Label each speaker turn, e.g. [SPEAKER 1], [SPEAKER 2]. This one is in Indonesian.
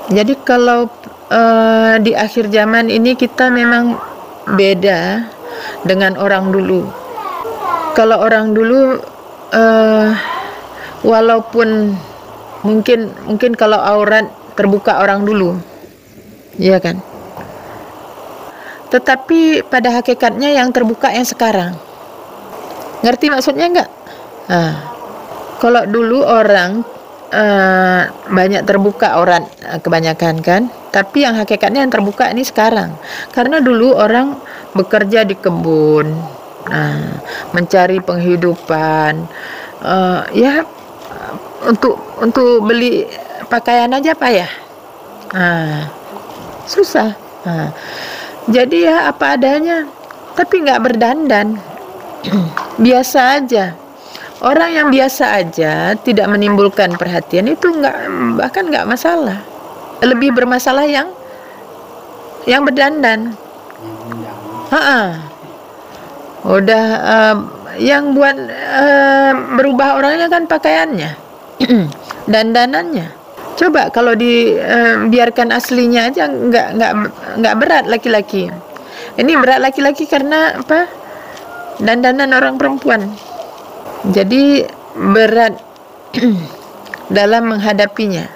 [SPEAKER 1] Jadi kalau di akhir zaman ini kita memang beda dengan orang dulu. Kalau orang dulu walaupun mungkin kalau aurat terbuka orang dulu, ya kan? Tetapi pada hakikatnya yang terbuka yang sekarang. Ngerti maksudnya enggak? Kalau dulu orang banyak terbuka aurat kebanyakan kan, tapi yang hakikatnya yang terbuka ini sekarang. Karena dulu orang bekerja di kebun, mencari penghidupan, ya untuk beli pakaian aja payah, susah. Jadi ya apa adanya, tapi nggak berdandan, biasa aja. Orang yang biasa aja tidak menimbulkan perhatian itu bahkan nggak masalah. Lebih bermasalah yang berdandan. Udah yang buat berubah orangnya kan pakaiannya, dandanannya. Coba kalau dibiarkan aslinya aja nggak berat laki-laki. Ini berat laki-laki karena apa? Dandanan orang perempuan. Jadi berat dalam menghadapinya.